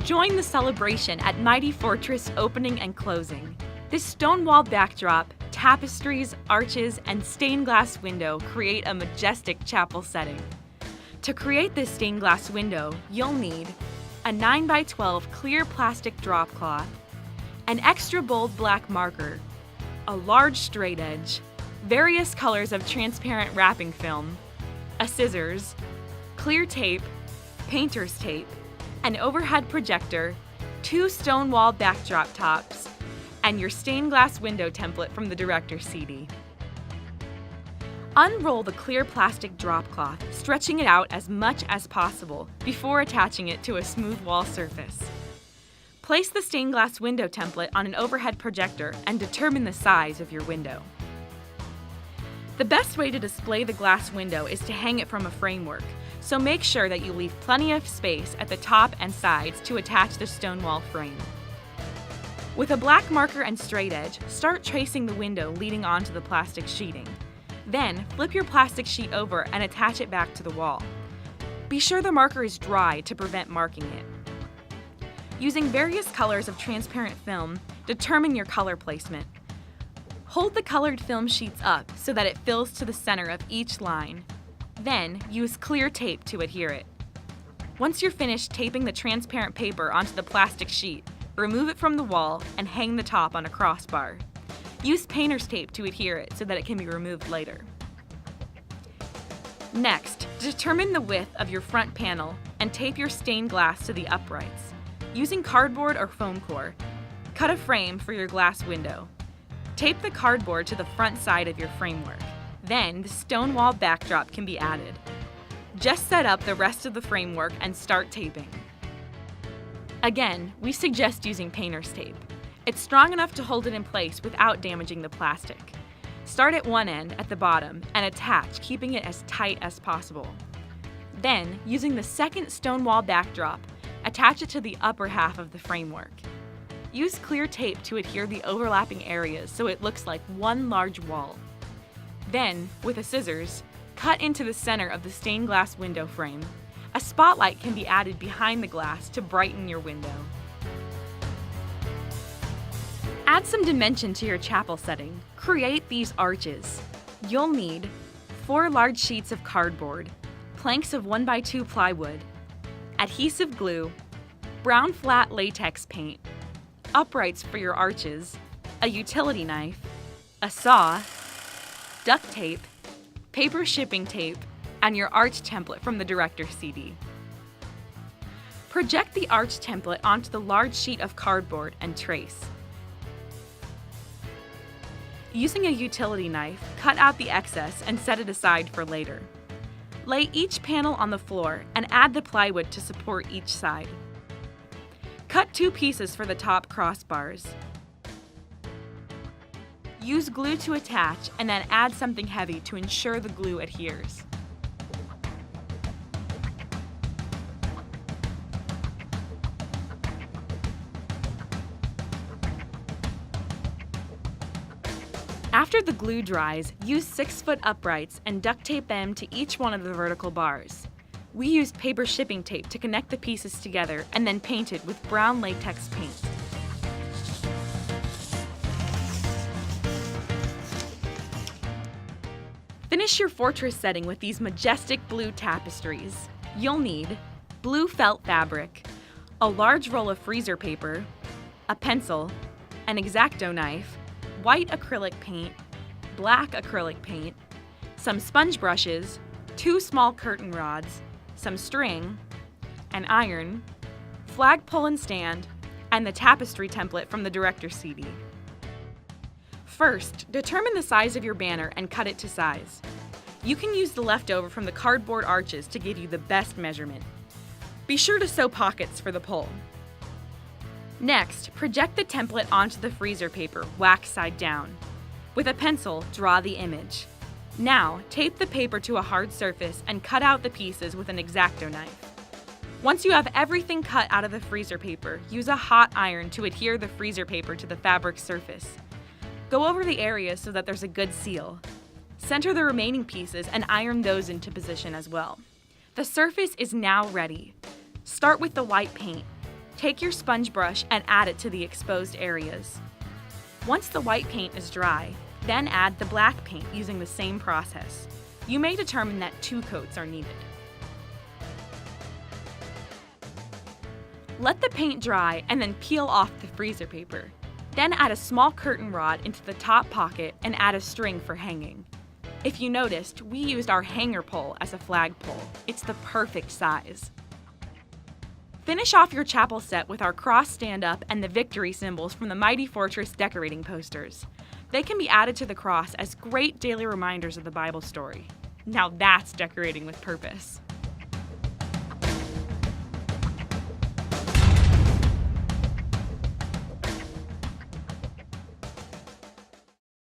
Join the celebration at Mighty Fortress opening and closing. This stone wall backdrop, tapestries, arches, and stained glass window create a majestic chapel setting. To create this stained glass window, you'll need a 9x12 clear plastic drop cloth, an extra bold black marker, a large straight edge, various colors of transparent wrapping film, a scissors, clear tape, painter's tape, an overhead projector, 2 stone wall backdrop tops, and your stained glass window template from the director's CD. Unroll the clear plastic drop cloth, stretching it out as much as possible before attaching it to a smooth wall surface. Place the stained glass window template on an overhead projector and determine the size of your window. The best way to display the glass window is to hang it from a framework, so make sure that you leave plenty of space at the top and sides to attach the stone wall frame. With a black marker and straight edge, start tracing the window leading onto the plastic sheeting. Then, flip your plastic sheet over and attach it back to the wall. Be sure the marker is dry to prevent marking it. Using various colors of transparent film, determine your color placement. Hold the colored film sheets up so that it fills to the center of each line. Then, use clear tape to adhere it. Once you're finished taping the transparent paper onto the plastic sheet, remove it from the wall and hang the top on a crossbar. Use painter's tape to adhere it so that it can be removed later. Next, determine the width of your front panel and tape your stained glass to the uprights. Using cardboard or foam core, cut a frame for your glass window. Tape the cardboard to the front side of your framework. Then, the stone wall backdrop can be added. Just set up the rest of the framework and start taping. Again, we suggest using painter's tape. It's strong enough to hold it in place without damaging the plastic. Start at one end at the bottom and attach, keeping it as tight as possible. Then, using the second stone wall backdrop, attach it to the upper half of the framework. Use clear tape to adhere the overlapping areas so it looks like one large wall. Then, with a scissors, cut into the center of the stained glass window frame. A spotlight can be added behind the glass to brighten your window. Add some dimension to your chapel setting. Create these arches. You'll need 4 large sheets of cardboard, planks of 1x2 plywood, adhesive glue, brown flat latex paint, uprights for your arches, a utility knife, a saw, duct tape, paper shipping tape, and your arch template from the director's CD. Project the arch template onto the large sheet of cardboard and trace. Using a utility knife, cut out the excess and set it aside for later. Lay each panel on the floor and add the plywood to support each side. Cut 2 pieces for the top crossbars. Use glue to attach and then add something heavy to ensure the glue adheres. After the glue dries, use 6-foot uprights and duct tape them to each one of the vertical bars. We used paper shipping tape to connect the pieces together and then painted with brown latex paint. Finish your fortress setting with these majestic blue tapestries. You'll need blue felt fabric, a large roll of freezer paper, a pencil, an X-Acto knife, white acrylic paint, black acrylic paint, some sponge brushes, 2 small curtain rods, some string, an iron, flagpole and stand, and the tapestry template from the director's CD. First, determine the size of your banner and cut it to size. You can use the leftover from the cardboard arches to give you the best measurement. Be sure to sew pockets for the pole. Next, project the template onto the freezer paper, wax side down. With a pencil, draw the image. Now, tape the paper to a hard surface and cut out the pieces with an X-Acto knife. Once you have everything cut out of the freezer paper, use a hot iron to adhere the freezer paper to the fabric surface. Go over the areas so that there's a good seal. Center the remaining pieces and iron those into position as well. The surface is now ready. Start with the white paint. Take your sponge brush and add it to the exposed areas. Once the white paint is dry, then add the black paint using the same process. You may determine that 2 coats are needed. Let the paint dry and then peel off the freezer paper. Then add a small curtain rod into the top pocket and add a string for hanging. If you noticed, we used our hanger pole as a flagpole. It's the perfect size. Finish off your chapel set with our cross stand-up and the victory symbols from the Mighty Fortress decorating posters. They can be added to the cross as great daily reminders of the Bible story. Now that's decorating with purpose.